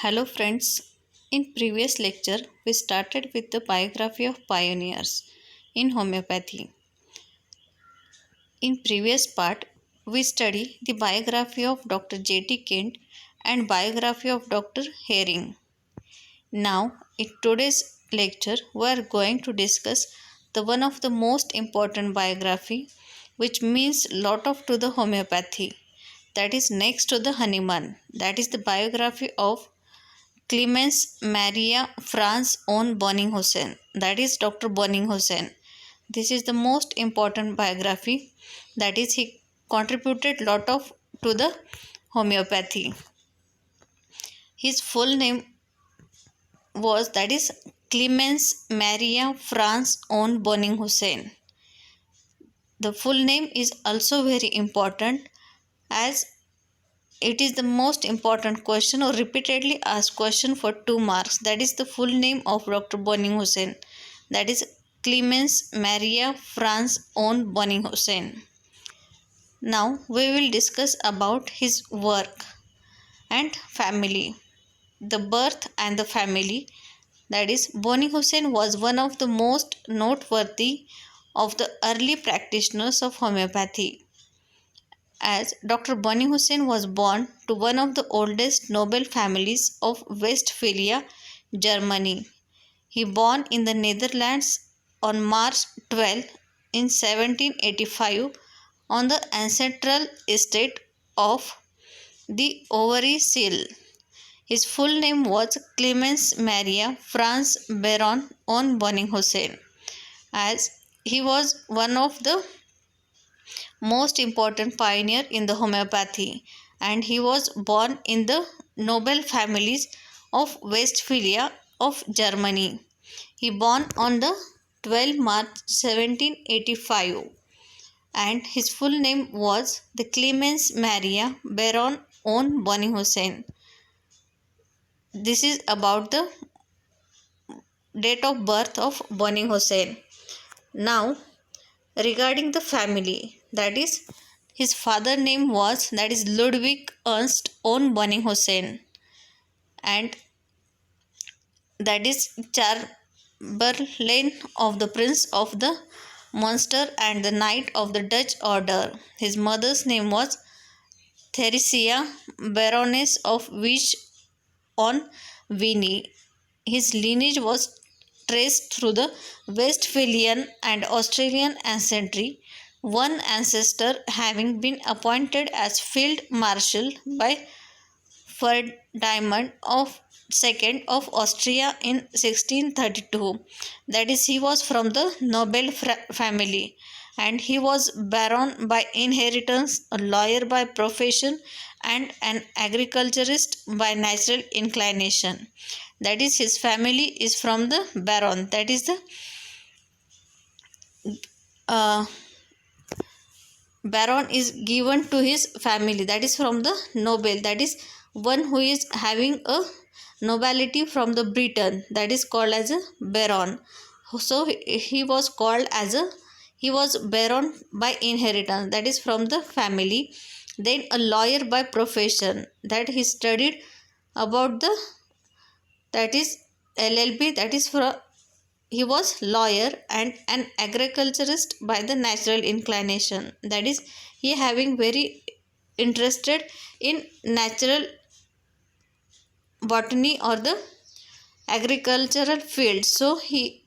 Hello friends, in previous lecture we started with the biography of pioneers in homeopathy. In previous part we study the biography of Dr. J.T. Kent and biography of Dr. Herring. Now in today's lecture we are going to discuss the one of the most important biography which means lot of to the homeopathy, that is next to the Hahnemann, that is the biography of Clemens Maria Franz on Bonning-Hussen, that is Dr. Bonning-Hussen. This is the most important biography, that is he contributed lot of to the homeopathy. His full name was, that is Clemens Maria Franz on Bonning-Hussen. The full name is also very important as it is the most important question or repeatedly asked question for 2 marks. That is the full name of Dr. Bonning-Hussen. That is Clemens Maria Franz on Bonning-Hussen. Now we will discuss about his work and family. The birth and the family. That is Bonning-Hussen was one of the most noteworthy of the early practitioners of homeopathy, as Dr. Bonning-Hussen was born to one of the oldest noble families of Westphalia, Germany. He born in the Netherlands on March 12 in 1785 on the ancestral estate of the Overijssel. His full name was Clemens Maria Franz Baron von Bonning-Hussen, as he was one of the most important pioneer in the homeopathy, and he was born in the noble families of Westphalia of Germany. He born on the 12 March 1785, and his full name was the Clemens Maria Baron von Bonning-Hussen. This is about the date of birth of Bonning-Hussen. Now regarding the family, that is his father name was, that is Ludwig Ernst von Bonning-Hussen, and that is Chamberlain of the Prince of the Munster and the Knight of the Dutch Order. His mother's name was Theresia, Baroness of Wych on Vienne. His lineage was traced through the Westphalian and Australian ancestry, one ancestor having been appointed as Field Marshal by Ferdinand of II of Austria in 1632. That is, he was from the noble family, and he was baron by inheritance, a lawyer by profession, and an agriculturist by natural inclination. That is, his family is from the baron, that is the baron is given to his family, that is from the noble, that is one who is having a nobility from the Britain, that is called as a baron. So he was called as a, he was baron by inheritance, that is from the family. Then a lawyer by profession, that he studied about the, that is LLB, that is for he was lawyer, and an agriculturist by the natural inclination, that is he having very interested in natural botany or the agricultural field, so he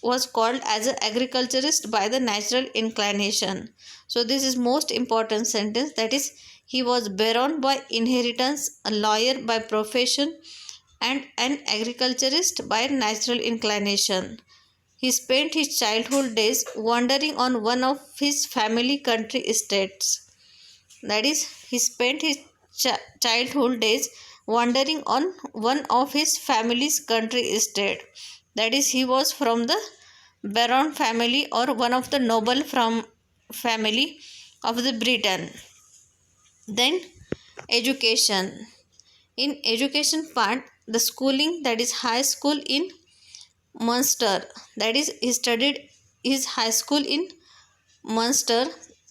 was called as an agriculturist by the natural inclination. So this is most important sentence, that is he was baron by inheritance, a lawyer by profession, and an agriculturist by natural inclination. He spent his childhood days wandering on one of his family country estates. That is, he spent his childhood days wandering on one of his family's country estate. That is, he was from the baron family or one of the noble from family of the Britain. Then education. In education part, the schooling, that is high school in Munster, that is he studied his high school in Munster.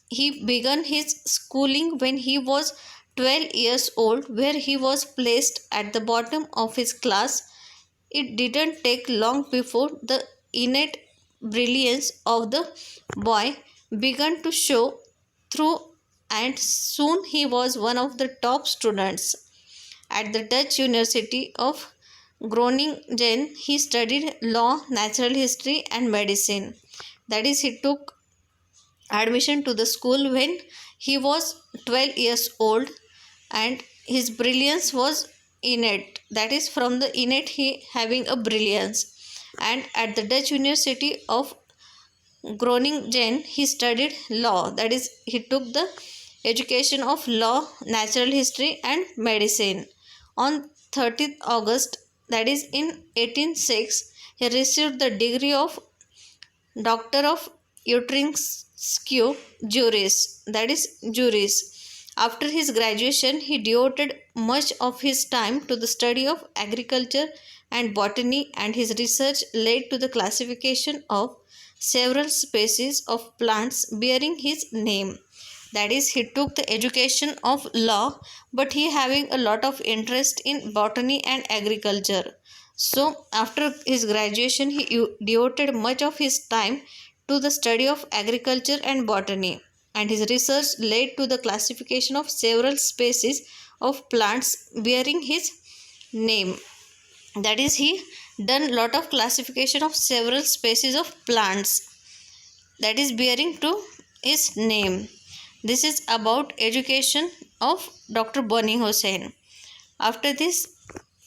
He began his schooling when he was 12 years old, where he was placed at the bottom of his class. It didn't take long before the innate brilliance of the boy began to show through, and soon he was one of the top students. At the Dutch University of Groningen, he studied law, natural history, and medicine. That is, he took admission to the school when he was 12 years old, and his brilliance was innate. That is, from the innate he having a brilliance. And at the Dutch University of Groningen, he studied law. That is, he took the education of law, natural history, and medicine. On 30th August, that is in 1806, he received the degree of Doctor of Utrinscu Juris, that is Juris. After his graduation, he devoted much of his time to the study of agriculture and botany, and his research led to the classification of several species of plants bearing his name. That is, he took the education of law, but he having a lot of interest in botany and agriculture. So after his graduation, he devoted much of his time to the study of agriculture and botany, and his research led to the classification of several species of plants bearing his name. That is, he done lot of classification of several species of plants, that is bearing to his name. This is about education of Dr. Boni Hussain. After this,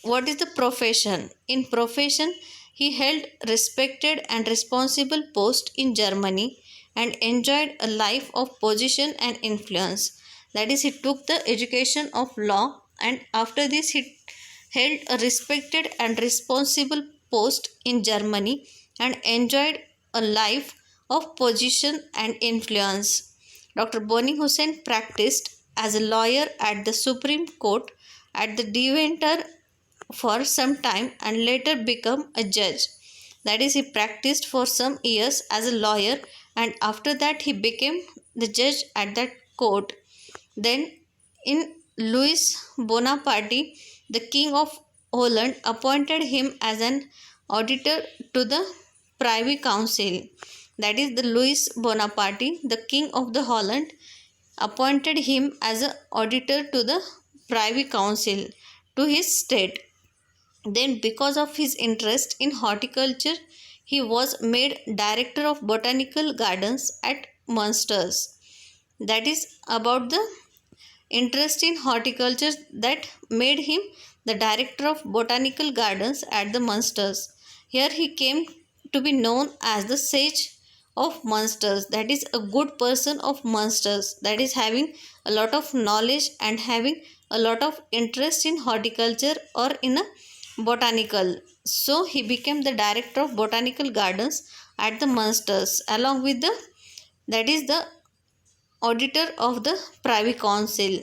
what is the profession? In profession, he held respected and responsible post in Germany and enjoyed a life of position and influence. That is, he took the education of law, and after this he held a respected and responsible post in Germany and enjoyed a life of position and influence. Dr. Boni Hussain practiced as a lawyer at the Supreme Court at the Deventer for some time and later become a judge. That is, he practiced for some years as a lawyer, and after that he became the judge at that court. Then in Louis Bonaparte, the King of Holland appointed him as an auditor to the Privy Council. That is, the Louis Bonaparte, the King of the Holland, appointed him as an auditor to the Privy Council to his state. Then, because of his interest in horticulture, he was made director of botanical gardens at Munsters. That is about the interest in horticulture that made him the director of botanical gardens at the Munsters. Here he came to be known as the sage of Munsters, that is a good person of Munsters, that is having a lot of knowledge and having a lot of interest in horticulture or in a botanical. So he became the director of botanical gardens at the Munsters along with the, that is the auditor of the Privy Council.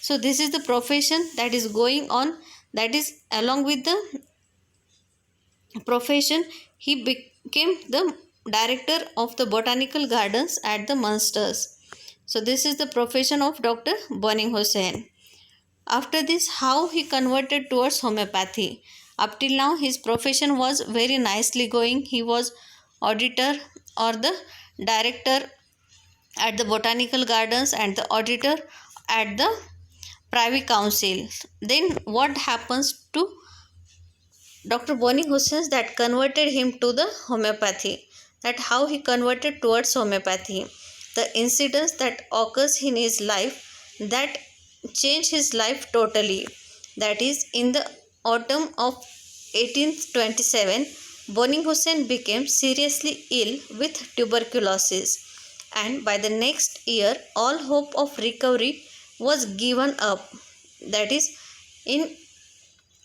So this is the profession that is going on. That is, along with the profession, he became the director of the botanical gardens at the Munsters. So this is the profession of Dr. Boni Hussain. After this, how he converted towards homeopathy. Up till now, his profession was very nicely going. He was auditor or the director at the botanical gardens and the auditor at the Privy Council. Then what happens to Dr. Boni Hussain that converted him to the homeopathy? That how he converted towards homeopathy. The incidents that occurs in his life that changed his life totally. That is, in the autumn of 1827, Boni Hussain became seriously ill with tuberculosis, and by the next year all hope of recovery was given up. That is, in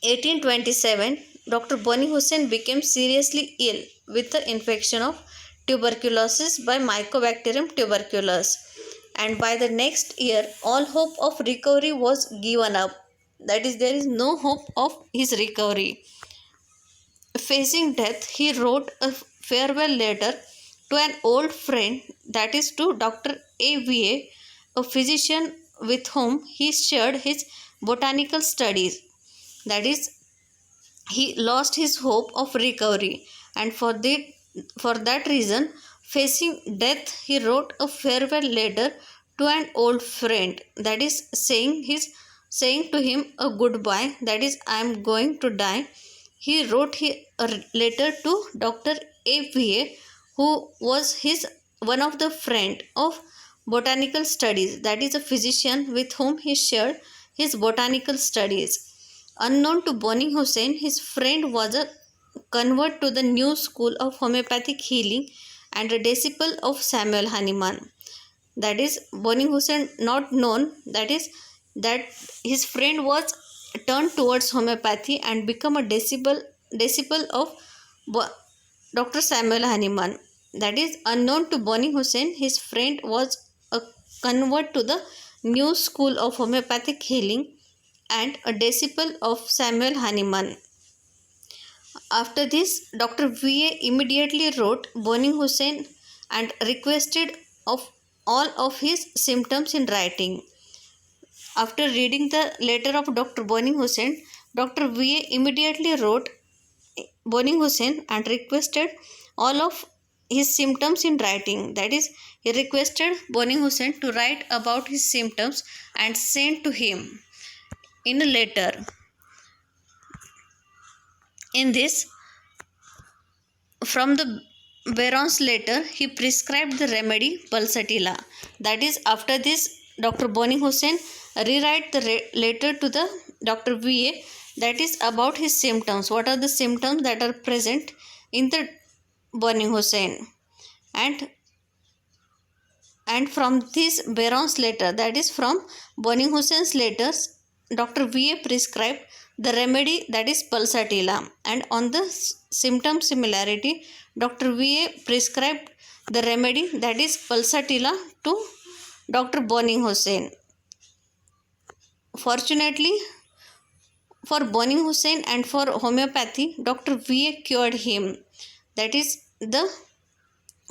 1827, Dr. Boni Hussain became seriously ill with the infection of tuberculosis by Mycobacterium tuberculosis, and by the next year all hope of recovery was given up. That is, there is no hope of his recovery. Facing death, he wrote a farewell letter to an old friend, that is to Dr. A.V.A., a physician with whom he shared his botanical studies. That is, he lost his hope of recovery, and for that reason, facing death, he wrote a farewell letter to an old friend. That is, saying to him a goodbye. That is, I am going to die. He wrote a letter to Dr. A.V.A., who was his one of the friend of botanical studies. That is, a physician with whom he shared his botanical studies. Unknown to Boni Hussain, his friend was a convert to the new school of homeopathic healing and a disciple of Samuel Hahnemann. That is, Boni Hussain not known, that is, that his friend was turned towards homeopathy and become a disciple of Dr. Samuel Hahnemann. That is, unknown to Boni Hussain, his friend was a convert to the new school of homeopathic healing and a disciple of Samuel Hahnemann. After this, Dr. V.A. immediately wrote Boni Hussain and requested of all of his symptoms in writing. After reading the letter of Dr. Boni Hussain, Dr. V.A. immediately wrote Boni Hussain and requested all of his symptoms in writing. That is, he requested Boni Hussain to write about his symptoms and send to him in a letter. In this, from the Baron's letter, he prescribed the remedy pulsatilla. That is, after this, Dr. Boni Hussain rewrite the letter to the Dr. V.A. that is about his symptoms. What are the symptoms that are present in the Boni Hussain? And from this Baron's letter, that is from Boni Hussain's letters, Dr. V.A. prescribed the remedy that is pulsatilla. And on the symptom similarity, Dr. V.A. prescribed the remedy that is pulsatilla to Dr. Boni Hussain. Fortunately for Boni Hussain and for homeopathy, Dr. V.A. cured him. That is the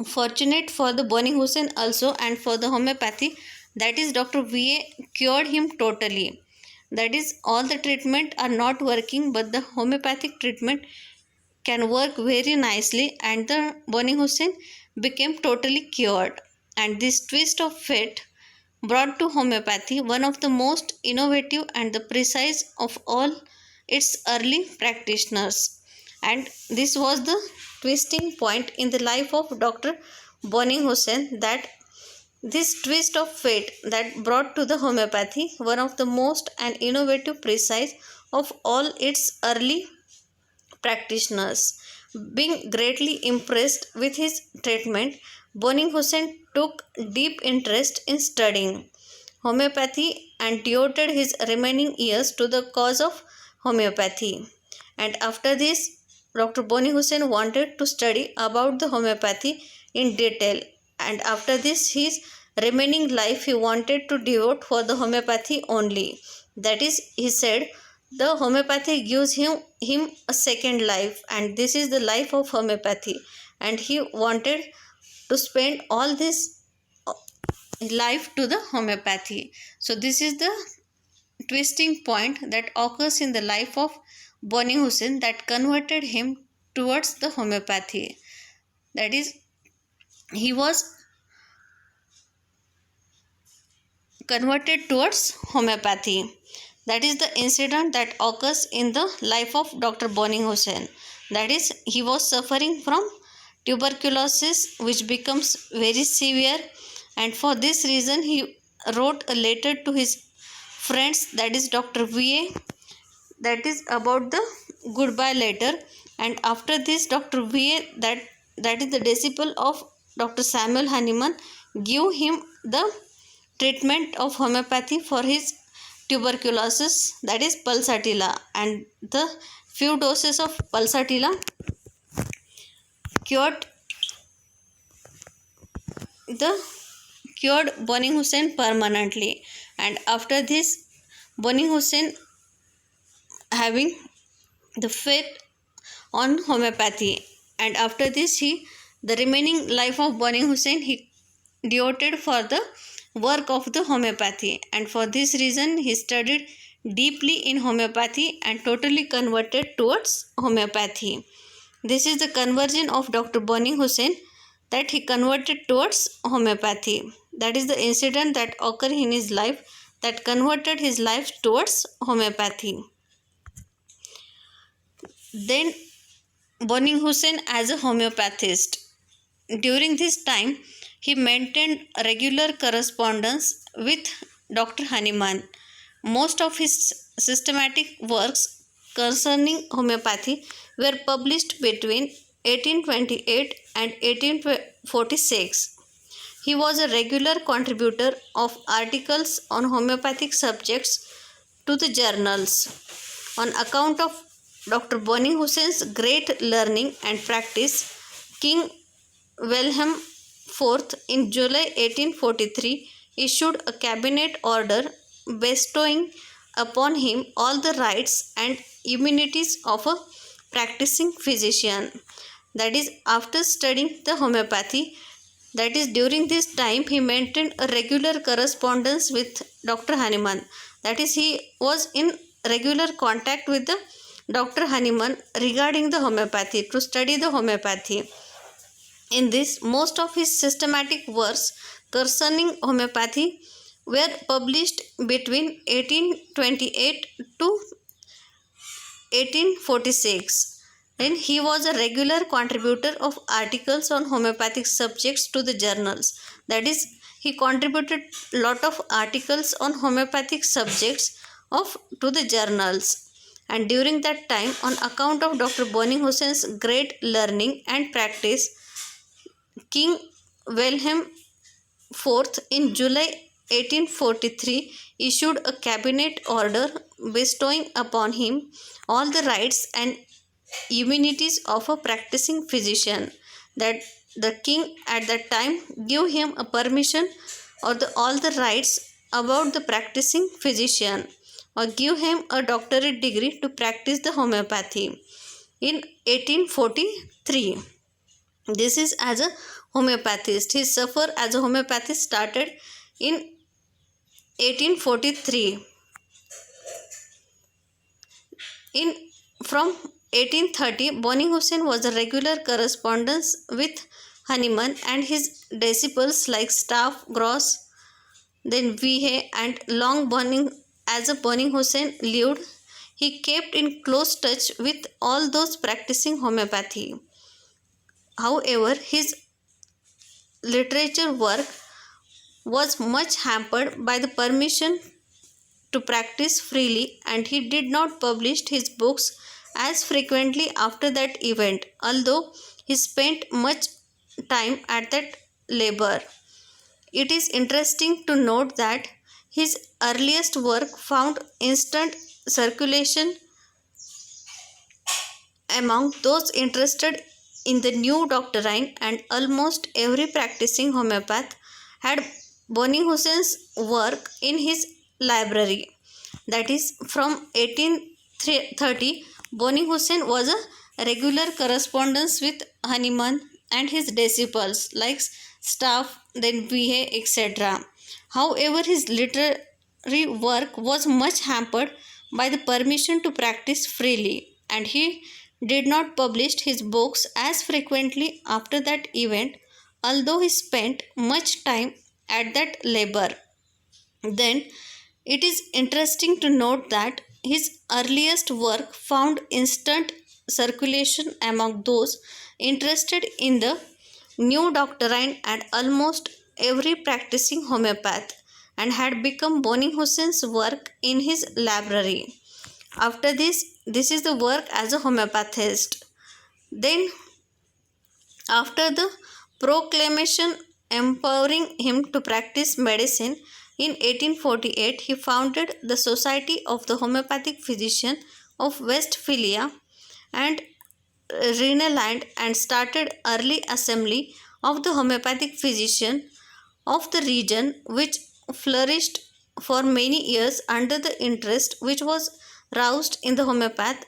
fortunate for the Boni Hussain also and for the homeopathy, that is Dr. V.A. cured him totally. That is, all the treatment are not working, but the homeopathic treatment can work very nicely, and the Boni Hussain became totally cured. And this twist of fate brought to homeopathy one of the most innovative and the precise of all its early practitioners. And this was the twisting point in the life of Dr. Boni Hussain, that this twist of fate that brought to the homeopathy one of the most and innovative precise of all its early practitioners. Being greatly impressed with his treatment, Boni Hussain took deep interest in studying homeopathy and devoted his remaining years to the cause of homeopathy. And after this, Dr. Boni Hussain wanted to study about the homeopathy in detail, and after this his remaining life he wanted to devote for the homeopathy only. That is, he said, the homeopathy gives him a second life, and this is the life of homeopathy, and he wanted to spend all this life to the homeopathy. So this is the twisting point that occurs in the life of Boni Hussain that converted him towards the homeopathy. That is, he was converted towards homeopathy. That is the incident that occurs in the life of Dr. Boni Hussain. That is, he was suffering from tuberculosis, which becomes very severe, and for this reason he wrote a letter to his friends, that is Dr. V.A., that is about the goodbye letter. And after this, Dr. V.A., that is the disciple of Dr. Samuel Hahnemann, give him the treatment of homeopathy for his tuberculosis, that is pulsatilla, and the few doses of pulsatilla cured Boni Hussain permanently. And after this, Boni Hussain having the faith on homeopathy, and after this the remaining life of Boni Hussain he devoted for the work of the homeopathy, and for this reason he studied deeply in homeopathy and totally converted towards homeopathy. This is the conversion of Dr. Boni Hussain, that he converted towards homeopathy. That is the incident that occurred in his life that converted his life towards homeopathy. Then Boni Hussain as a homeopathist. During this time, he maintained regular correspondence with Dr. Hahnemann. Most of his systematic works concerning homeopathy were published between 1828 and 1846. He was a regular contributor of articles on homeopathic subjects to the journals. On account of Dr. Boni Hussain's great learning and practice, King Wilhelm IV in July 1843 issued a cabinet order bestowing upon him all the rights and immunities of a practicing physician. That is, after studying the homeopathy, that is, during this time he maintained a regular correspondence with Dr. Hahnemann. That is, he was in regular contact with the Dr. Hahnemann regarding the homeopathy, to study the homeopathy. In this, most of his systematic works concerning homeopathy were published between 1828 to 1846. Then he was a regular contributor of articles on homeopathic subjects to the journals. That is, he contributed lot of articles on homeopathic subjects to the journals. And during that time, on account of Dr. Boni Hussein's great learning and practice, King Wilhelm IV in July 1843 issued a cabinet order bestowing upon him all the rights and immunities of a practicing physician. That the king at that time gave him a permission or all the rights about the practicing physician, or give him a doctorate degree to practice the homeopathy in 1843. This is as a homeopathist. His suffer as a homeopathist started in 1843. From 1830, Boni Hussain was a regular correspondence with Hahnemann and his disciples like Staff, Gross, then Vihe, and long as a Boni Hussain lived, he kept in close touch with all those practicing homeopathy. However, his literature work was much hampered by the permission to practice freely, and he did not publish his books as frequently after that event, although he spent much time at that labor. It is interesting to note that his earliest work found instant circulation among those interested in the new doctrine, and almost every practicing homeopath had Boni Hussein's work in his library. That is, from 1830, Boni Hussain was a regular correspondence with Hahnemann and his disciples like Staff, then Vihe, etc. However, his literary work was much hampered by the permission to practice freely, and he did not publish his books as frequently after that event, although he spent much time at that labor. Then, it is interesting to note that his earliest work found instant circulation among those interested in the new doctrine and almost every practicing homeopath, and had become Boni Hussein's work in his library. After this is the work as a homeopathist. Then, after the proclamation empowering him to practice medicine in 1848, he founded the Society of the Homeopathic Physician of Westphalia and Rhineland, and started early assembly of the homeopathic physician of the region, which flourished for many years under the interest which was roused in the homeopath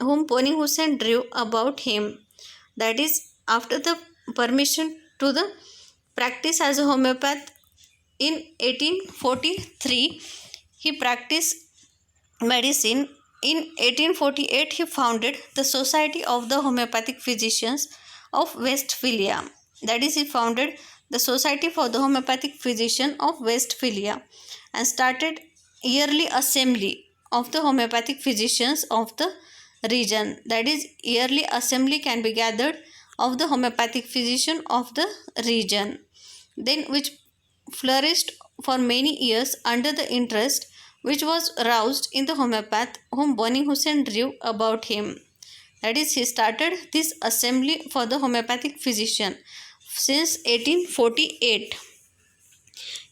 whom Boni Hussain drew about him. That is, after the permission to the practice as a homeopath In 1843, he practiced medicine. In 1848, he founded the Society of the Homeopathic Physicians of Westphalia. That is, he founded the Society for the Homeopathic Physician of Westphalia and started yearly assembly of the homeopathic physicians of the region. That is, yearly assembly can be gathered of the homeopathic physician of the region, then which flourished for many years under the interest which was roused in the homeopath whom Boni Hussain drew about him. That is, he started this assembly for the homeopathic physician since 1848.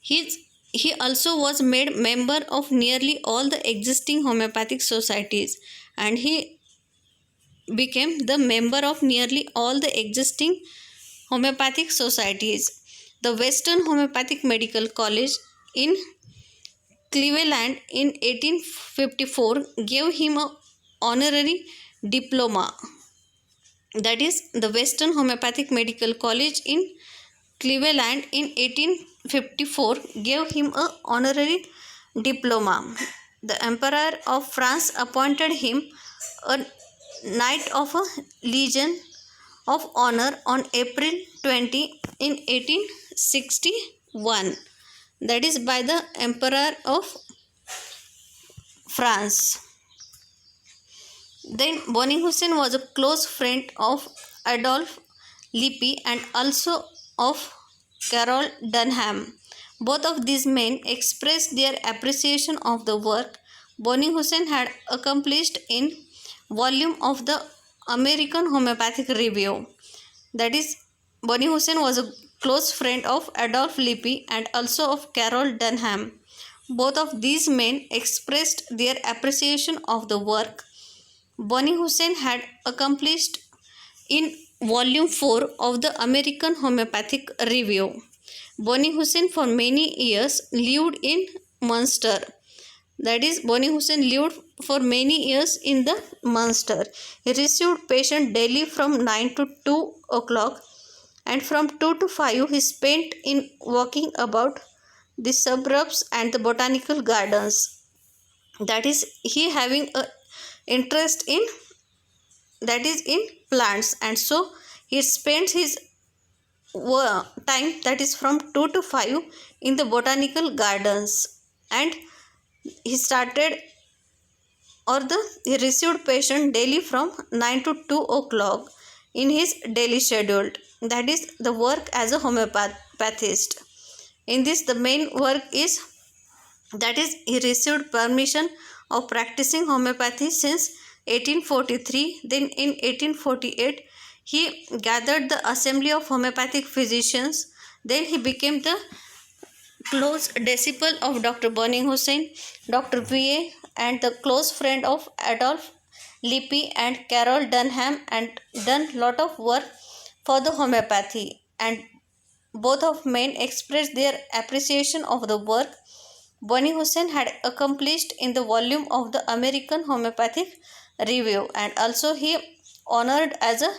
He also was made member of nearly all the existing homeopathic societies, and he became the member of nearly all the existing homeopathic societies. The Western Homeopathic Medical College in Cleveland in 1854 gave him an honorary diploma. That is, the Western Homeopathic Medical College in Cleveland in 1854 gave him an honorary diploma. The Emperor of France appointed him a Knight of a Legion of Honor on April 20 in 1861. That is, by the Emperor of France. Then Boni Hussain was a close friend of Adolphe Lippi and also of Carol Dunham. Both of these men expressed their appreciation of the work Boni Hussain had accomplished in volume of the American Homeopathic Review. That is, Boni Hussain was a close friend of Adolphe Lippi and also of Carol Dunham. Both of these men expressed their appreciation of the work Boni Hussain had accomplished in Volume 4 of the American Homeopathic Review. Boni Hussain for many years lived in Munster. That is, Boni Hussain lived for many years in the Munster. He received patients daily from 9 to 2 o'clock, and from 2 to 5 he spent in walking about the suburbs and the botanical gardens. That is, he having a interest in plants, and so he spends his time, that is from 2 to 5, in the botanical gardens, and he received patient daily from 9 to 2 o'clock in his daily schedule. That is the work as a homeopathist. In this, the main work is, that is, he received permission of practicing homeopathy since 1843. Then in 1848 he gathered the assembly of homeopathic physicians. Then he became the close disciple of Dr. Boni Hussain, Dr. V.A. and the close friend of Adolphe Lippi and Carol Dunham, and done lot of work for the homeopathy, and both of men expressed their appreciation of the work Boni Hussain had accomplished in the volume of the American Homeopathic Review, and also he honored as a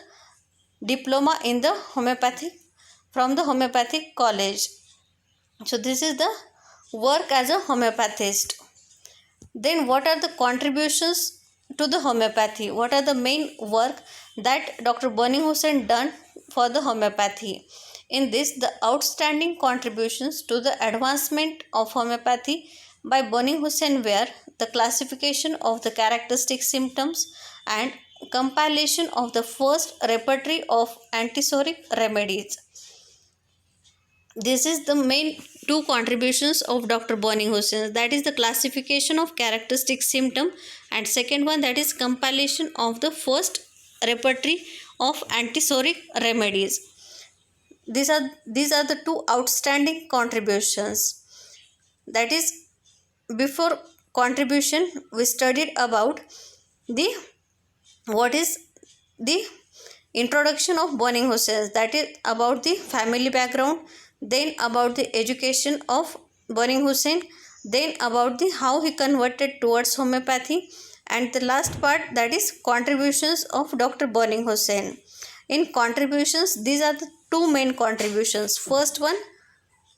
diploma in the homeopathic from the Homeopathic College. So this is the work as a homeopathist. Then what are the contributions to the homeopathy? What are the main work that Dr. Boni Hussain done for the homeopathy? In this, the outstanding contributions to the advancement of homeopathy by Boni Hussain were the classification of the characteristic symptoms and compilation of the first repertory of antisoric remedies. This is the main two contributions of Dr. Boni Hussain, that is the classification of characteristic symptom, and second one, that is compilation of the first repertory of antisoric remedies. These are the two outstanding contributions. That is, before contribution we studied about what is the introduction of Boni Hussain, that is about the family background, then about the education of Boni Hussain, then about the how he converted towards homeopathy, and the last part, that is contributions of Dr. Boni Hussain. In contributions, these are the two main contributions. First one,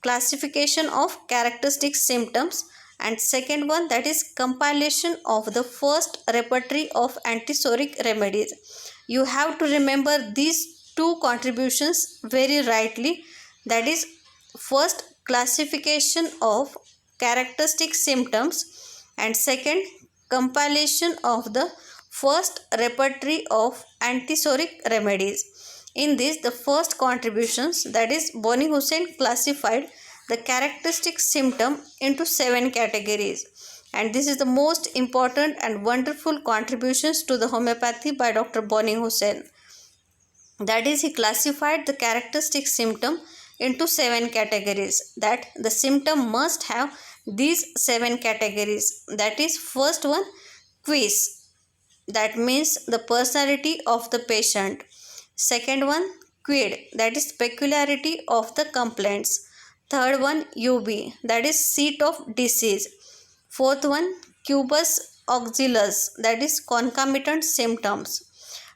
classification of characteristic symptoms, and second one, that is compilation of the first repertory of antisoric remedies. You have to remember these two contributions very rightly, that is first classification of characteristic symptoms, and second compilation of the first repertory of antisoric remedies. In this, the first contributions, that is Boni Hussein classified the characteristic symptom into 7 categories, and this is the most important and wonderful contributions to the homeopathy by Dr. Boni Hussein. That is, he classified the characteristic symptom into 7 categories, that the symptom must have these 7 categories. That is, first one, quiz, that means the personality of the patient. Second one, quid, that is peculiarity of the complaints. Third one, UB, that is seat of disease. Fourth one, cubus auxilius, that is concomitant symptoms.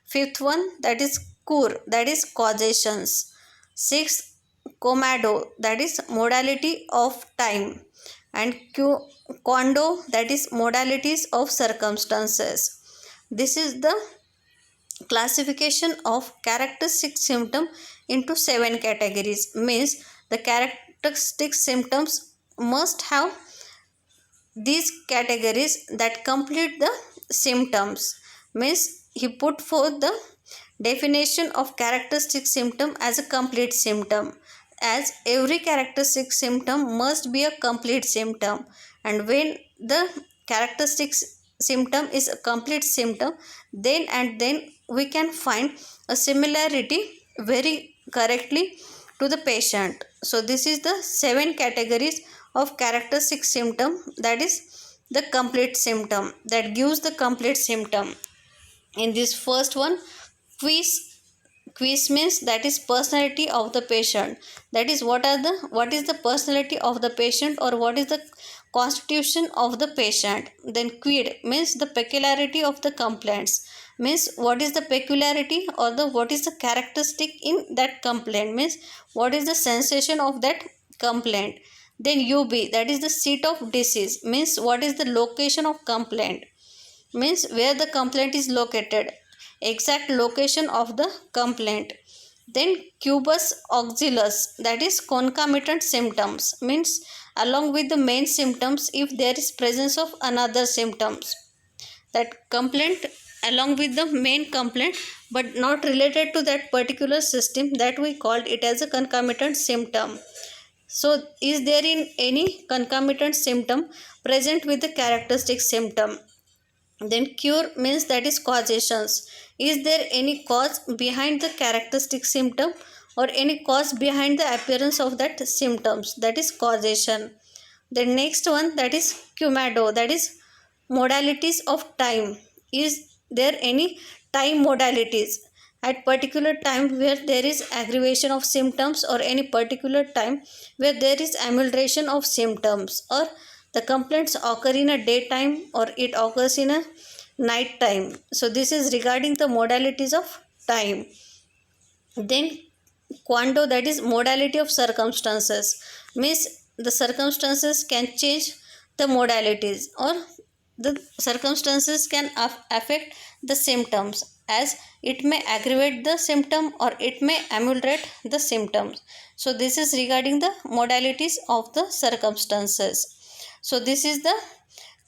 Fifth one, that is cur, that is causations. Sixth, comado, that is modality of time. And quando, that is modalities of circumstances. This is the classification of characteristic symptom into 7 categories. Means the characteristic symptoms must have these categories that complete the symptoms. Means he put forth the definition of characteristic symptom as a complete symptom, as every characteristic symptom must be a complete symptom, and when the characteristic symptom is a complete symptom, then and then we can find a similarity very correctly to the patient. So this is the 7 categories of characteristic symptom, that is the complete symptom, that gives the complete symptom. In this first one, quiz means that is personality of the patient, that is what is the personality of the patient, or what is the constitution of the patient. Then quid means the peculiarity of the complaints, means what is the peculiarity or the what is the characteristic in that complaint, means what is the sensation of that complaint. Then UB, that is the seat of disease, means what is the location of complaint, means where the complaint is located, exact location of the complaint. Then cubus auxilius, that is concomitant symptoms, means along with the main symptoms if there is presence of another symptoms, that complaint along with the main complaint but not related to that particular system, that we called it as a concomitant symptom. So is there in any concomitant symptom present with the characteristic symptom. Then cure means that is causations. Is there any cause behind the characteristic symptom, or any cause behind the appearance of that symptoms, that is causation. The next one, that is cumado, that is modalities of time. Is there any time modalities at particular time where there is aggravation of symptoms, or any particular time where there is amelioration of symptoms, or the complaints occur in a daytime or it occurs in a night time. So this is regarding the modalities of time. Then quando, that is modality of circumstances, means the circumstances can change the modalities, or the circumstances can affect the symptoms, as it may aggravate the symptom or it may ameliorate the symptoms. So this is regarding the modalities of the circumstances. So this is the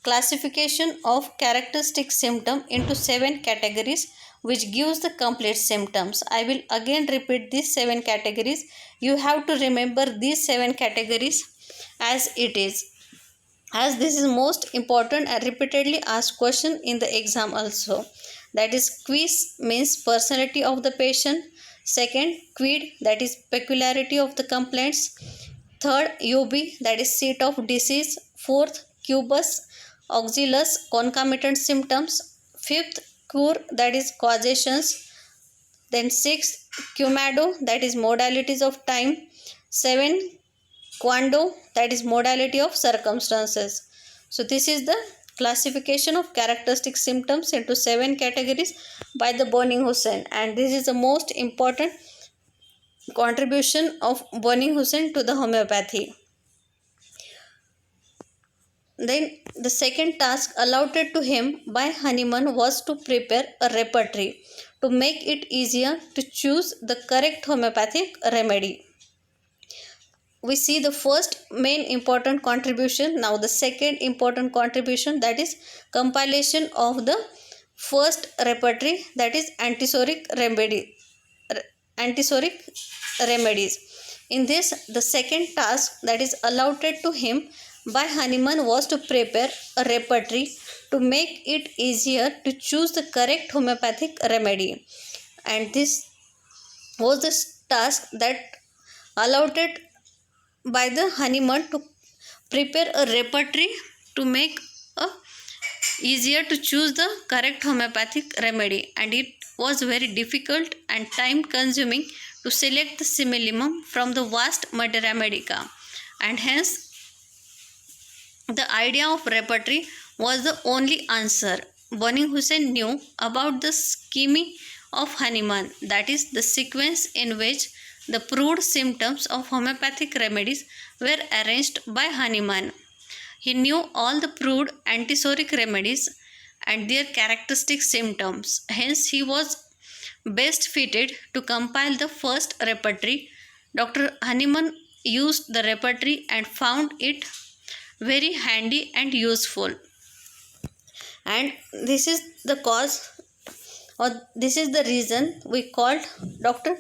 classification of characteristic symptom into 7 categories, which gives the complete symptoms. I will again repeat these 7 categories. You have to remember these 7 categories as it is, as this is most important and repeatedly asked question in the exam also. That is quiz means personality of the patient. Second, quid, that is peculiarity of the complaints. Third, UB, that is seat of disease. Fourth, cubus auxilius, concomitant symptoms. Fifth, cure, that is causations. Then sixth, cumado, that is modalities of time. 7, quando, that is modality of circumstances. So this is the classification of characteristic symptoms into 7 categories by the Boni Hussein, and this is the most important contribution of Boni Hussain to the homeopathy. Then the second task allotted to him by Hahnemann was to prepare a repertory to make it easier to choose the correct homeopathic remedy. We see the first main important contribution. Now the second important contribution, that is compilation of the first repertory, that is antisoric remedies. In this, the second task that is allotted to him by Hahnemann was to prepare a repertory to make it easier to choose the correct homeopathic remedy. And this was the task that allotted by the Hahnemann to prepare a repertory to make a easier to choose the correct homeopathic remedy, and it was very difficult and time consuming to select the similimum from the vast materia medica, and hence the idea of repertory was the only answer. Boni Hussain knew about the scheme of Hahnemann, that is the sequence in which the proved symptoms of homeopathic remedies were arranged by Hahnemann. He knew all the proved antisoric remedies and their characteristic symptoms. Hence, he was best fitted to compile the first repertory. Dr. Hahnemann used the repertory and found it very handy and useful. And this is the cause, or this is the reason we called Dr.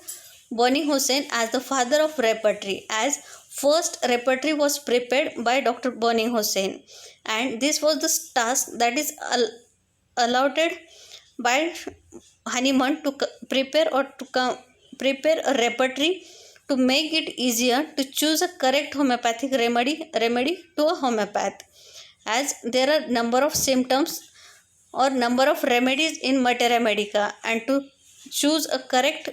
Boni Hussain as the father of repertory, as first repertory was prepared by Dr. Boni Hussain, and this was the task that is allotted by Hahnemann to prepare a repertory to make it easier to choose a correct homeopathic remedy to a homeopath, as there are number of symptoms or number of remedies in materia medica, and to choose a correct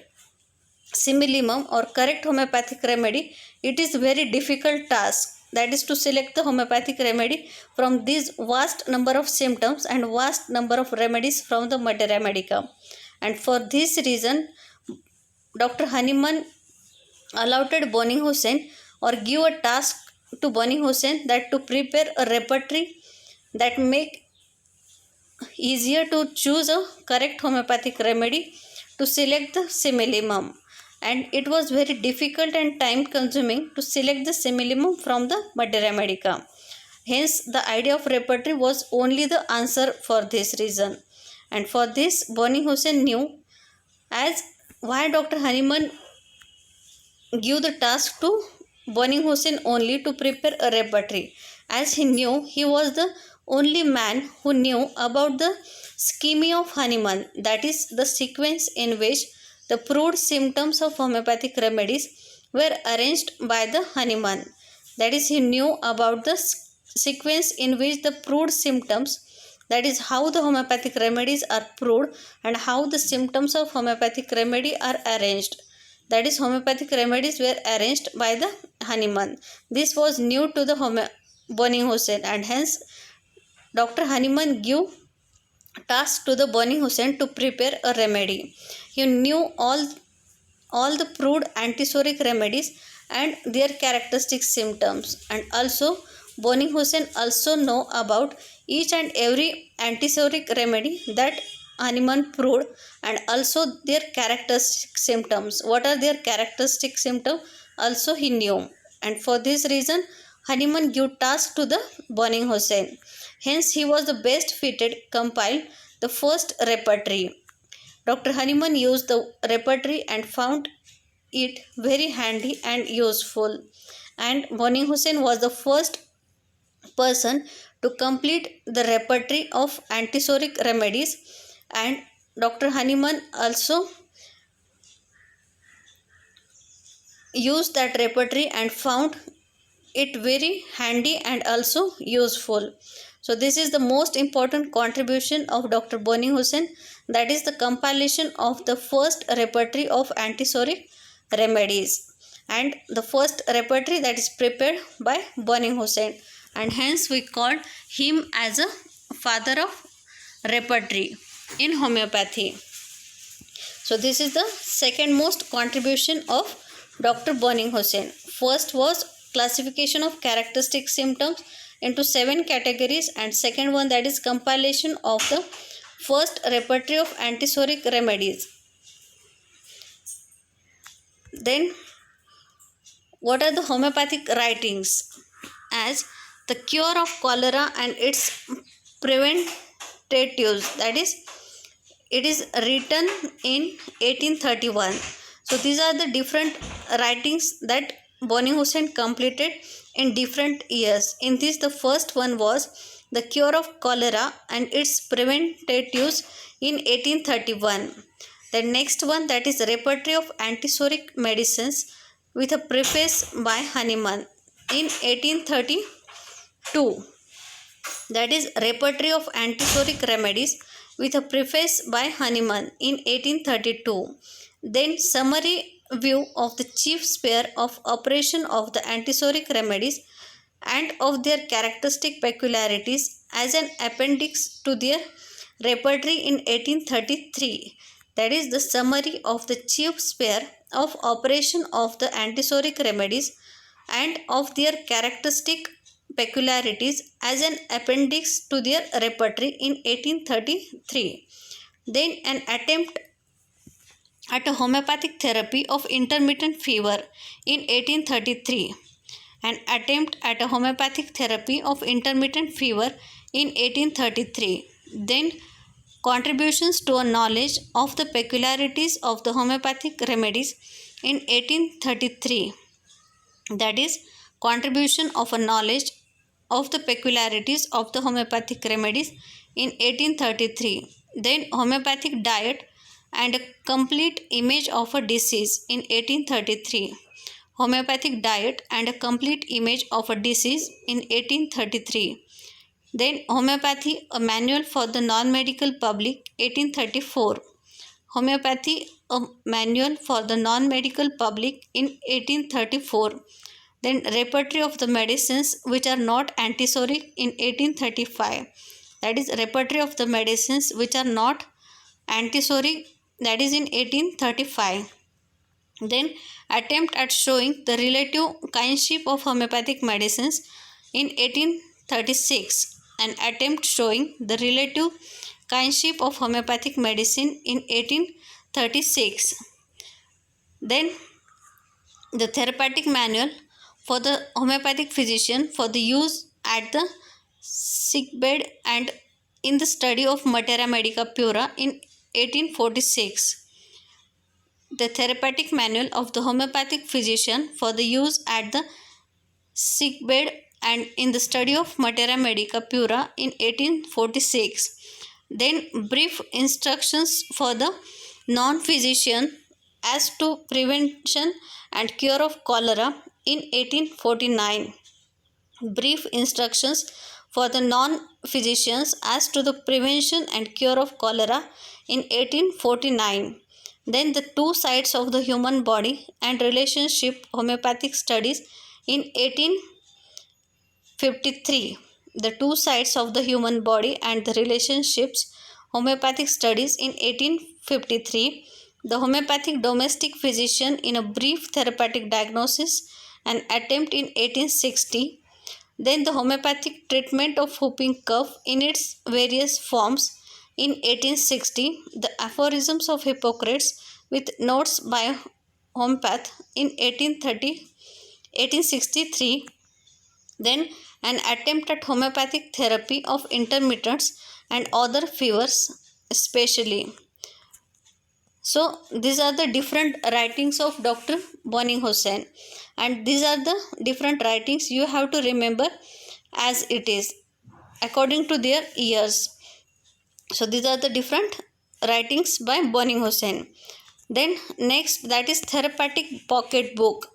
similimum or correct homeopathic remedy, it is very difficult task, that is to select the homeopathic remedy from these vast number of symptoms and vast number of remedies from the materia medica. And for this reason, Dr. Hahnemann allotted Boni Hussain, or give a task to Boni Hussain, that to prepare a repertory that make easier to choose a correct homeopathic remedy to select the similimum, and it was very difficult and time consuming to select the similimum from the materia medica. Hence, the idea of repertory was only the answer for this reason. And for this, Boni Hussain knew, as why Dr. Hahnemann give the task to Boni Hussain only to prepare a repertory, as he knew he was the only man who knew about the scheme of Hahnemann, that is the sequence in which the proved symptoms of homeopathic remedies were arranged by the Hahnemann. That is, he knew about the sequence in which the proved symptoms, that is how the homeopathic remedies are proved and how the symptoms of homeopathic remedy are arranged. That is, homeopathic remedies were arranged by the Hahnemann. This was new to the Boni Hussain, and hence Dr. Hahnemann gave task to the Boni Hussain to prepare a remedy. He knew all the proved antisoric remedies and their characteristic symptoms, and also Boni Hussain also know about each and every antisoric remedy that Hahnemann proved, and also their characteristic symptoms. What are their characteristic symptoms? Also he knew, and for this reason Hahnemann gave task to the Boni Hussain. Hence, he was the best fitted compile the first repertory. Dr. Hahnemann used the repertory and found it very handy and useful. And Boni Hussain was the first person to complete the repertory of antisoric remedies, and Dr. Hahnemann also used that repertory and found it very handy and also useful. So this is the most important contribution of Dr. Boni Hussain, that is the compilation of the first repertory of antisoric remedies, and the first repertory that is prepared by Boni Hussain, and hence we called him as a father of repertory in homeopathy. So this is the second most contribution of Dr. Boning Hussain. First was classification of characteristic symptoms into 7 categories, and second one, that is compilation of the first repertory of antisoric remedies. Then what are the homeopathic writings? As the cure of cholera and its preventatives, that is, it is written in 1831. So these are the different writings that Boning Hussain completed in different years. In this, the first one was the cure of cholera and its preventatives in 1831. The next one, that is repertory of antisoric medicines with a preface by Hahnemann in 1832. That is repertory of antisoric remedies with a preface by Hahnemann in 1832. Then summary view of the chief sphere of operation of the antisoric remedies and of their characteristic peculiarities as an appendix to their repertory in 1833. That is the summary of the chief sphere of operation of the antisoric remedies and of their characteristic peculiarities as an appendix to their repertory in 1833. Then an attempt at a homeopathic therapy of intermittent fever in 1833. An attempt at a homeopathic therapy of intermittent fever in 1833. Then contributions to a knowledge of the peculiarities of the homeopathic remedies in 1833. That is, contribution of a knowledge of the peculiarities of the homeopathic remedies in 1833. Then homeopathic diet and a complete image of a disease in 1833. Homeopathic diet and a complete image of a disease in 1833. Then homeopathy, a manual for the non-medical public, 1834. Homeopathy, a manual for the non-medical public in 1834. Then repertory of the medicines which are not antisoric in 1835. That is repertory of the medicines which are not antisoric, that is in 1835. Then attempt at showing the relative kindship of homeopathic medicines in 1836. An attempt showing the relative kindship of homeopathic medicine in 1836. Then the therapeutic manual for the homeopathic physician for the use at the sickbed and in the study of Materia Medica Pura in 1846. The therapeutic manual of the homeopathic physician for the use at the sickbed and in the study of Materia Medica Pura in 1846. Then brief instructions for the non-physician as to prevention and cure of cholera in 1849. Brief instructions for the non-physicians as to the prevention and cure of cholera in 1849. Then the two sides of the human body and relationship homeopathic studies in 1853. The two sides of the human body and the relationships homeopathic studies in 1853. The homeopathic domestic physician in a brief therapeutic diagnosis, an attempt in 1860. Then the homeopathic treatment of whooping cough in its various forms in 1860. The aphorisms of Hippocrates with notes by homeopath in 1863. Then an attempt at homeopathic therapy of intermittents and other fevers especially. So these are the different writings of Dr. Boning Hussain, and these are the different writings you have to remember as it is according to their years. So these are the different writings by Boning Hussain. Then next, that is therapeutic pocket book.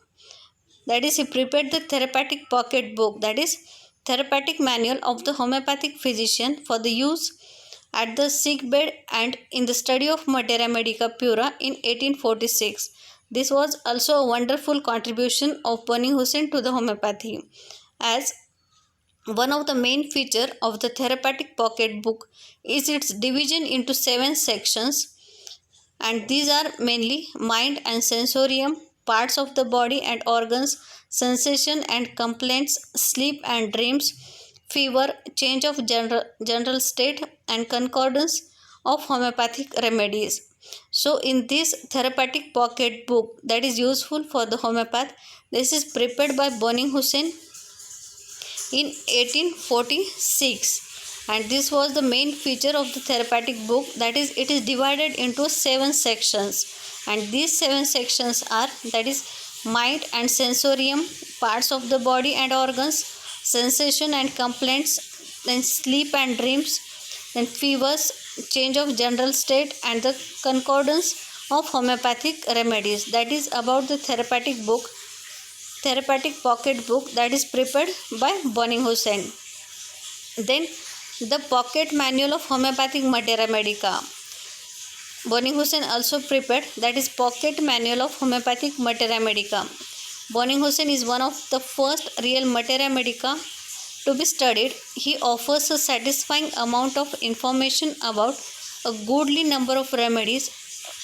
That is, he prepared the therapeutic pocket book, that is therapeutic manual of the homeopathic physician for the use at the sick bed and in the study of Materia Medica Pura in 1846. This was also a wonderful contribution of Boning Hussain to the homeopathy, as one of the main features of the therapeutic pocket book is its division into 7 sections, and these are mainly mind and sensorium, parts of the body and organs, sensation and complaints, sleep and dreams, fever, change of general state, and concordance of homeopathic remedies. So, in this therapeutic pocket book that is useful for the homeopath, this is prepared by Boning Hussein in 1846, and this was the main feature of the therapeutic book. That is, it is divided into 7 sections, and these 7 sections are, that is, mind and sensorium, parts of the body and organs, sensation and complaints, then sleep and dreams, then fevers, change of general state, and the concordance of homeopathic remedies. That is about the therapeutic pocket book that is prepared by Boning Hussein. Then the pocket manual of homeopathic materia medica. Boning Hussein also prepared, that is pocket manual of homeopathic materia medica. Boning Hussein is one of the first real materia medica to be studied. He offers a satisfying amount of information about a goodly number of remedies,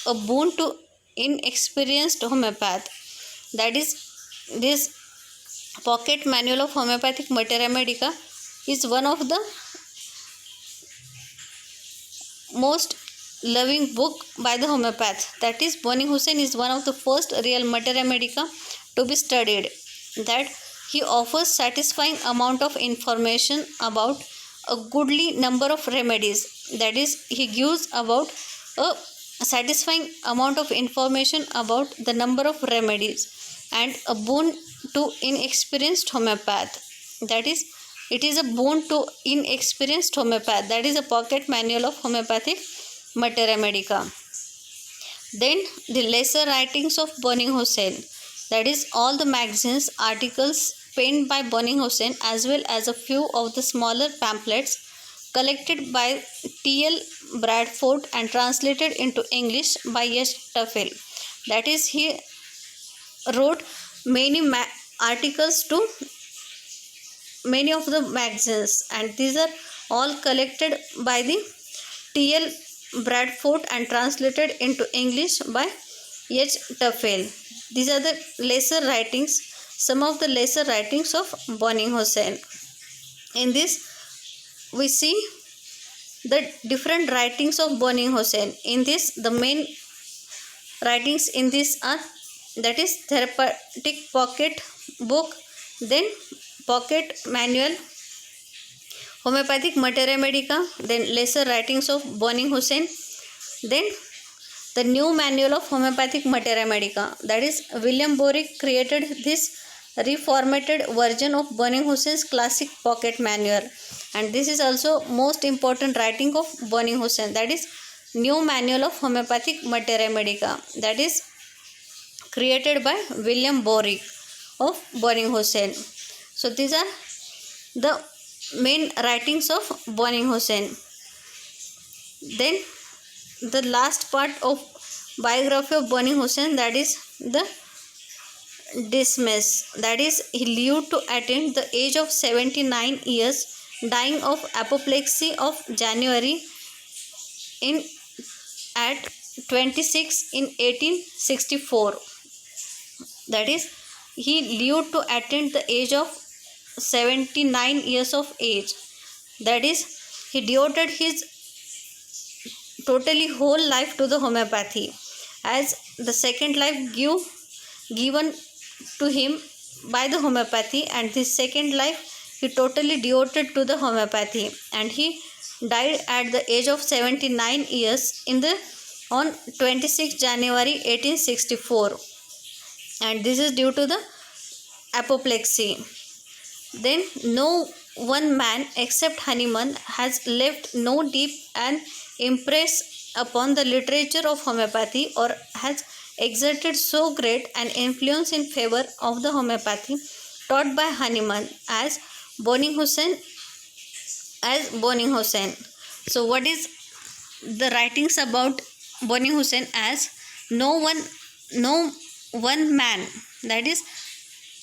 a boon to inexperienced homeopath. That is, this pocket manual of homeopathic materia medica is one of the most loving book by the homeopath. That is, Boning Hussein is one of the first real materia medica to be studied. That he offers satisfying amount of information about a goodly number of remedies. That is, he gives about a satisfying amount of information about the number of remedies and a boon to inexperienced homeopath. That is, it is a boon to inexperienced homeopath. That is a pocket manual of homeopathic materia medica. Then the lesser writings of Boning Hussein. That is, all the magazines, articles penned by Boning Hussein, as well as a few of the smaller pamphlets collected by T.L. Bradford and translated into English by H. Tuffle. That is, he wrote many articles to many of the magazines, and these are all collected by the T.L. Bradford and translated into English by H. Tuffle. These are the lesser writings, some of the lesser writings of Boning Hussein. In this, we see the different writings of Boning Hussein. In this, the main writings in this are, that is, therapeutic pocket book, then pocket manual homeopathic materia medica, then lesser writings of Boning Hussein, then the new manual of homeopathic materia medica. That is, William Borick created this reformatted version of Boning Hussein's classic pocket manual, and this is also most important writing of Boning Hussein. That is, new manual of homeopathic materia medica, that is created by William Borick of Boning Hussein. So these are the main writings of Boning Hussein. Then the last part of biography of Boning Hussein, that is the dismiss. That is, he lived to attain the age of 79 years, dying of apoplexy of January at 26 in 1864. That is, he lived to attain the age of 79 years of age. That is, he devoted his totally whole life to the homeopathy, as the second life given to him by the homeopathy, and this second life he totally devoted to the homeopathy, and he died at the age of 79 years on 26 January 1864, and this is due to the apoplexy. Then no one man except Hahnemann has left no deep an impress upon the literature of homeopathy, or has exerted so great an influence in favor of the homeopathy taught by Hahnemann as Boning Hussein. So what is the writings about Boning Hussein? As no one man, that is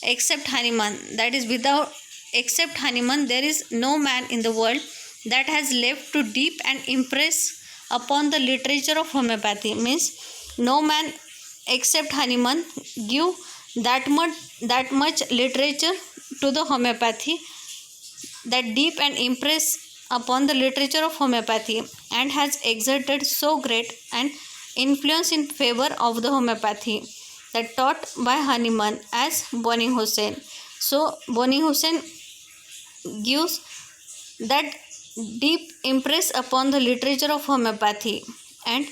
except Hahnemann, that is except Hahnemann, there is no man in the world that has left to deep and impress upon the literature of homeopathy. Means no man except Hahnemann give that much literature to the homeopathy that deep and impress upon the literature of homeopathy and has exerted so great an influence in favor of the homeopathy that taught by Hahnemann as Boni Hussein. So Boni Hussein gives that deep impress upon the literature of homeopathy and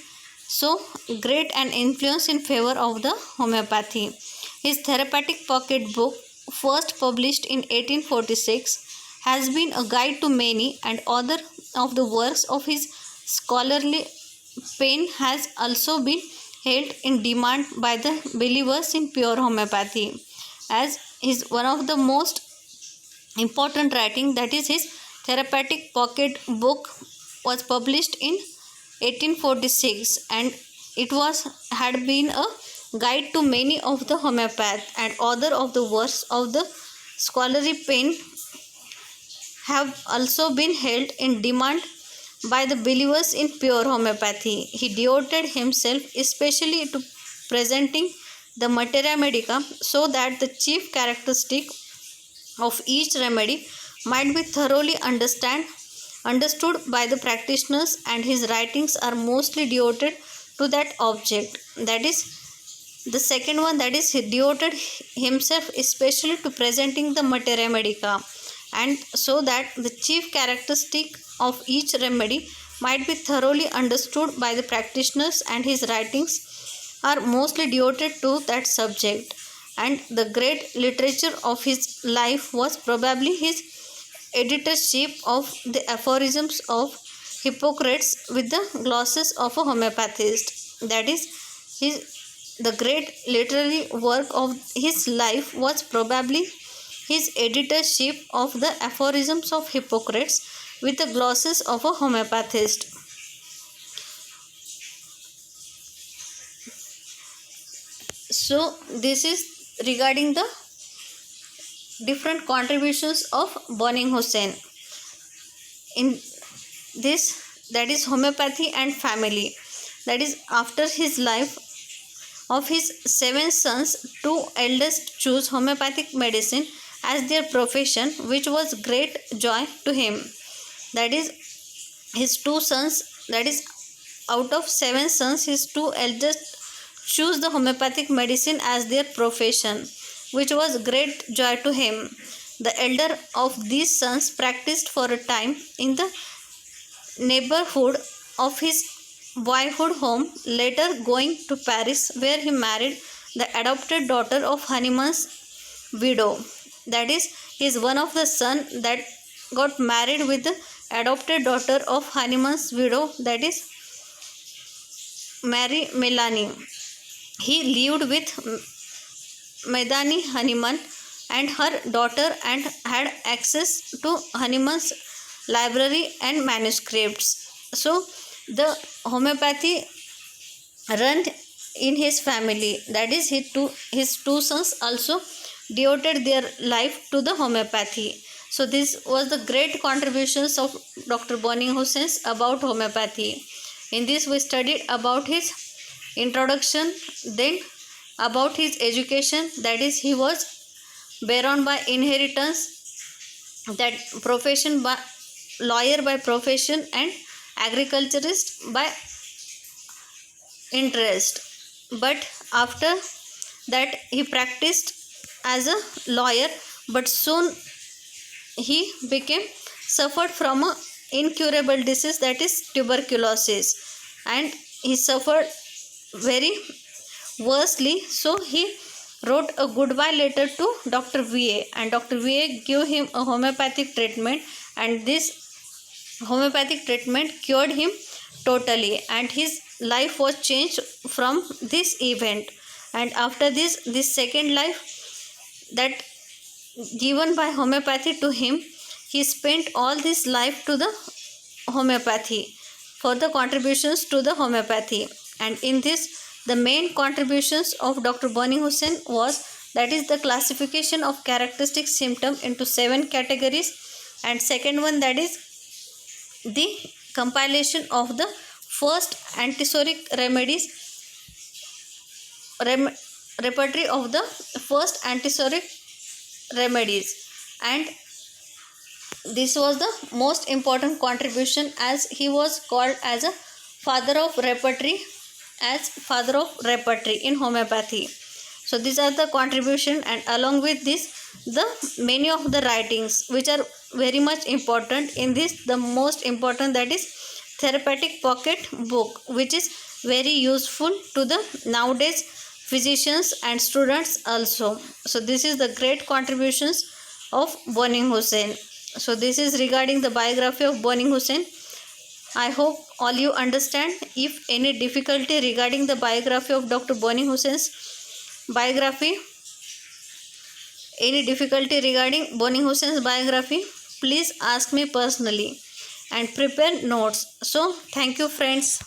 so great an influence in favor of the homeopathy. His therapeutic pocket book, first published in 1846, has been a guide to many, and other of the works of his scholarly pen has also been held in demand by the believers in pure homeopathy, as is one of the most important writing, that is his therapeutic pocket book, was published in 1846, and it was had been a guide to many of the homeopath, and other of the works of the scholarly pen have also been held in demand by the believers in pure homeopathy. He devoted himself especially to presenting the materia medica so that the chief characteristic of each remedy might be thoroughly understood by the practitioners, and his writings are mostly devoted to that object. That is the second one, that is he devoted himself especially to presenting the materia medica, and so that the chief characteristic of each remedy might be thoroughly understood by the practitioners, and his writings are mostly devoted to that subject. And the great literature of his life was probably his editorship of the aphorisms of Hippocrates with the glosses of a homeopathist. That is, the great literary work of his life was probably his editorship of the aphorisms of Hippocrates with the glosses of a homeopathist. So this is regarding the different contributions of Boni Hussein in this, that is homeopathy and family. That is, after his life, of his 7 sons, 2 eldest chose homeopathic medicine as their profession, which was great joy to him. That is, his 2 sons, that is, out of 7 sons, his 2 eldest choose the homeopathic medicine as their profession, which was great joy to him. The elder of these sons practiced for a time in the neighborhood of his boyhood home, later going to Paris, where he married the adopted daughter of Hahnemann's widow. That is, he is one of the son that got married with the adopted daughter of Hahnemann's widow, that is Mary Melanie. He lived with Medani Hahnemann and her daughter and had access to Hahnemann's library and manuscripts. So the homeopathy run in his family. That is, his two sons also devoted their life to the homeopathy. So this was the great contributions of Dr. Boni Hussein about homeopathy. In this we studied about his introduction, then about his education, that is he was baron by inheritance, that profession by lawyer by profession, and agriculturist by interest. But after that he practiced as a lawyer, but soon he suffered from a incurable disease, that is tuberculosis, and he suffered very worstly. So he wrote a goodbye letter to Dr. VA, and Dr. VA gave him a homeopathic treatment, and this homeopathic treatment cured him totally, and his life was changed from this event. And after this second life that given by homeopathy to him, he spent all this life to the homeopathy for the contributions to the homeopathy. And in this, the main contributions of Dr. Boni Hussein was, that is the classification of characteristic symptom into 7 categories, and second one, that is the compilation of the first antisoric remedies repertory of the first antibiotic remedies, and this was the most important contribution, as he was called as a father of repertory, in homeopathy. So these are the contribution, and along with this, the many of the writings which are very much important in this. The most important, that is therapeutic pocket book, which is very useful to the nowadays physicians and students also. So this is the great contributions of Boni Hussain. So this is regarding the biography of Boni Hussain. I hope all you understand. If any difficulty regarding the biography of Dr. Boni Hussain's biography, any difficulty regarding Boni Hussain's biography, please ask me personally and prepare notes. So thank you friends.